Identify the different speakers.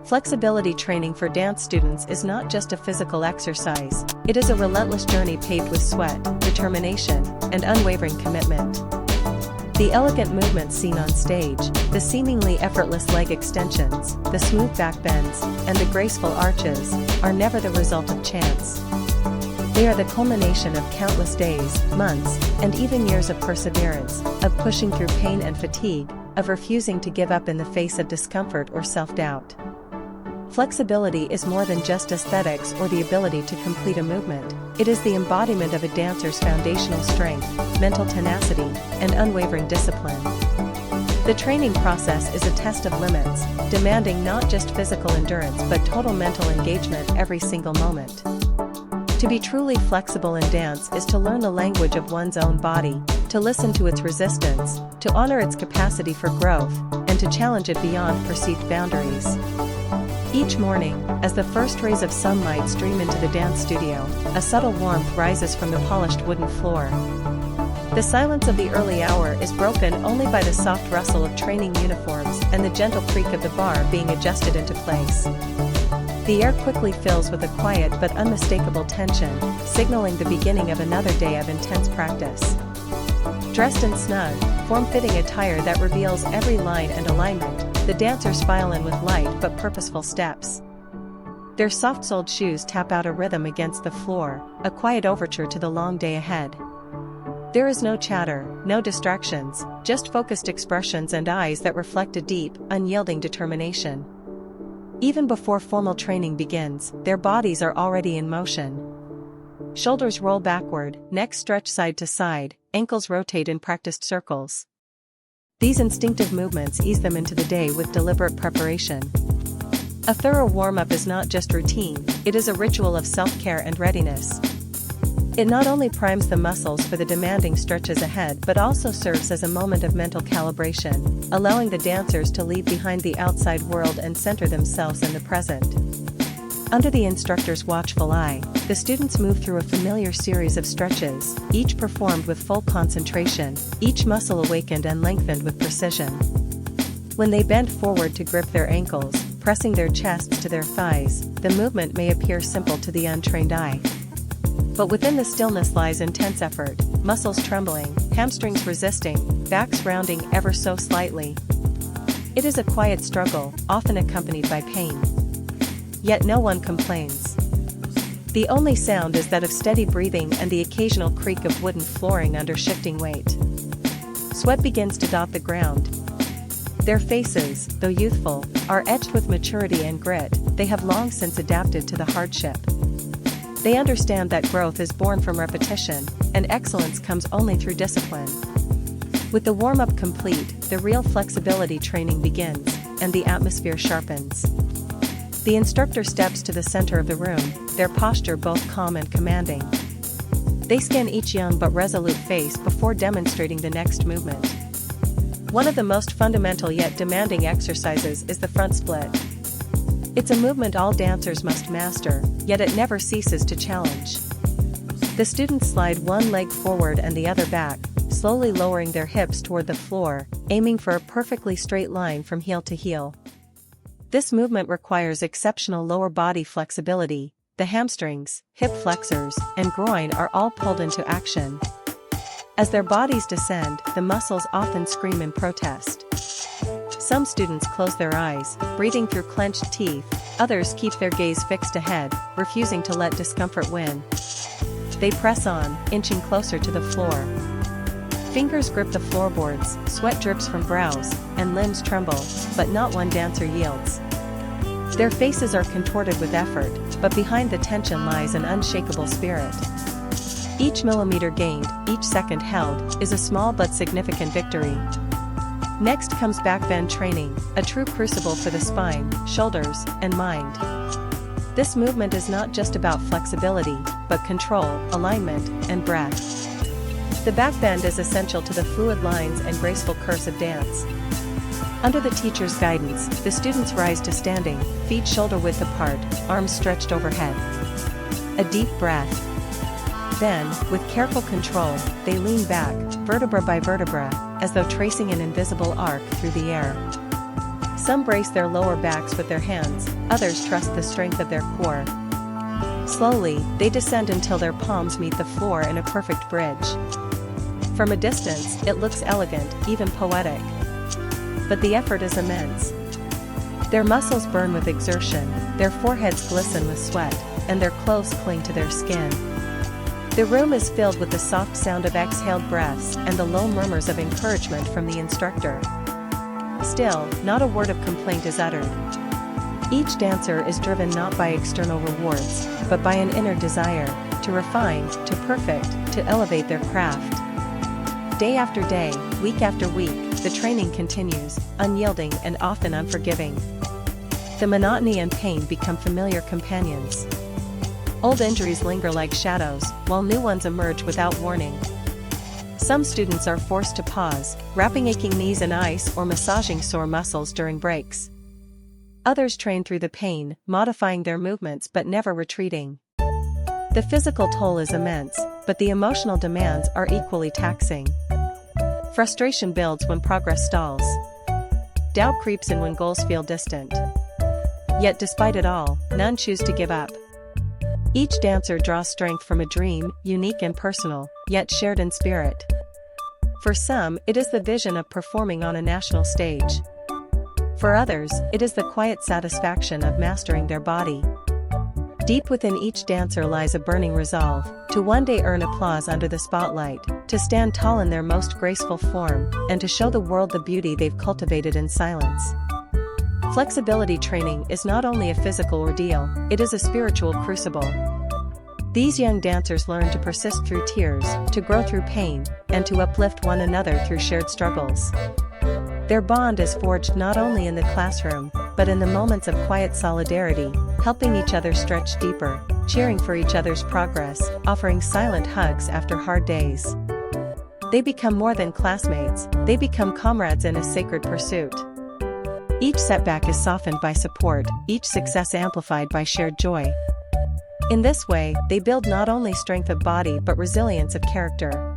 Speaker 1: Flexibility training for dance students is not just a physical exercise, it is a relentless journey paved with sweat, determination, and unwavering commitment. The elegant movements seen on stage, the seemingly effortless leg extensions, the smooth back bends, and the graceful arches, are never the result of chance. They are the culmination of countless days, months, and even years of perseverance, of pushing through pain and fatigue, of refusing to give up in the face of discomfort or self-doubt. Flexibility is more than just aesthetics or the ability to complete a movement, it is the embodiment of a dancer's foundational strength, mental tenacity, and unwavering discipline. The training process is a test of limits, demanding not just physical endurance but total mental engagement every single moment. To be truly flexible in dance is to learn the language of one's own body, to listen to its resistance, to honor its capacity for growth, and to challenge it beyond perceived boundaries. Each morning, as the first rays of sunlight stream into the dance studio, a subtle warmth rises from the polished wooden floor. The silence of the early hour is broken only by the soft rustle of training uniforms and the gentle creak of the bar being adjusted into place. The air quickly fills with a quiet but unmistakable tension, signaling the beginning of another day of intense practice. Dressed in snug, form-fitting attire that reveals every line and alignment, the dancers file in with light but purposeful steps. Their soft-soled shoes tap out a rhythm against the floor, a quiet overture to the long day ahead. There is no chatter, no distractions, just focused expressions and eyes that reflect a deep, unyielding determination. Even before formal training begins, their bodies are already in motion. Shoulders roll backward, necks stretch side to side, ankles rotate in practiced circles. These instinctive movements ease them into the day with deliberate preparation. A thorough warm-up is not just routine, it is a ritual of self-care and readiness. It not only primes the muscles for the demanding stretches ahead but also serves as a moment of mental calibration, allowing the dancers to leave behind the outside world and center themselves in the present. Under the instructor's watchful eye, the students move through a familiar series of stretches, each performed with full concentration, each muscle awakened and lengthened with precision. When they bend forward to grip their ankles, pressing their chests to their thighs, the movement may appear simple to the untrained eye. But within the stillness lies intense effort, muscles trembling, hamstrings resisting, backs rounding ever so slightly. It is a quiet struggle, often accompanied by pain. Yet no one complains. The only sound is that of steady breathing and the occasional creak of wooden flooring under shifting weight. Sweat begins to dot the ground. Their faces, though youthful, are etched with maturity and grit, they have long since adapted to the hardship. They understand that growth is born from repetition, and excellence comes only through discipline. With the warm-up complete, the real flexibility training begins, and the atmosphere sharpens. The instructor steps to the center of the room, their posture both calm and commanding. They scan each young but resolute face before demonstrating the next movement. One of the most fundamental yet demanding exercises is the front split. It's a movement all dancers must master, yet it never ceases to challenge. The students slide one leg forward and the other back, slowly lowering their hips toward the floor, aiming for a perfectly straight line from heel to heel. This movement requires exceptional lower body flexibility. The hamstrings, hip flexors, and groin are all pulled into action. As their bodies descend, the muscles often scream in protest. Some students close their eyes, breathing through clenched teeth, others keep their gaze fixed ahead, refusing to let discomfort win. They press on, inching closer to the floor. Fingers grip the floorboards, sweat drips from brows, and limbs tremble, but not one dancer yields. Their faces are contorted with effort, but behind the tension lies an unshakable spirit. Each millimeter gained, each second held, is a small but significant victory. Next comes backbend training, a true crucible for the spine, shoulders, and mind. This movement is not just about flexibility, but control, alignment, and breath. The backbend is essential to the fluid lines and graceful curves of dance. Under the teacher's guidance, the students rise to standing, feet shoulder-width apart, arms stretched overhead. A deep breath. Then, with careful control, they lean back, vertebra by vertebra, as though tracing an invisible arc through the air. Some brace their lower backs with their hands, others trust the strength of their core. Slowly, they descend until their palms meet the floor in a perfect bridge. From a distance, it looks elegant, even poetic. But the effort is immense. Their muscles burn with exertion, their foreheads glisten with sweat, and their clothes cling to their skin. The room is filled with the soft sound of exhaled breaths and the low murmurs of encouragement from the instructor. Still, not a word of complaint is uttered. Each dancer is driven not by external rewards, but by an inner desire to refine, to perfect, to elevate their craft. Day after day, week after week, the training continues, unyielding and often unforgiving. The monotony and pain become familiar companions. Old injuries linger like shadows, while new ones emerge without warning. Some students are forced to pause, wrapping aching knees in ice or massaging sore muscles during breaks. Others train through the pain, modifying their movements but never retreating. The physical toll is immense, but the emotional demands are equally taxing. Frustration builds when progress stalls. Doubt creeps in when goals feel distant. Yet despite it all, none choose to give up. Each dancer draws strength from a dream, unique and personal, yet shared in spirit. For some, it is the vision of performing on a national stage. For others, it is the quiet satisfaction of mastering their body. Deep within each dancer lies a burning resolve, to one day earn applause under the spotlight, to stand tall in their most graceful form, and to show the world the beauty they've cultivated in silence. Flexibility training is not only a physical ordeal, it is a spiritual crucible. These young dancers learn to persist through tears, to grow through pain, and to uplift one another through shared struggles. Their bond is forged not only in the classroom, but in the moments of quiet solidarity, helping each other stretch deeper, cheering for each other's progress, offering silent hugs after hard days. They become more than classmates, they become comrades in a sacred pursuit. Each setback is softened by support, each success amplified by shared joy. In this way, they build not only strength of body but resilience of character.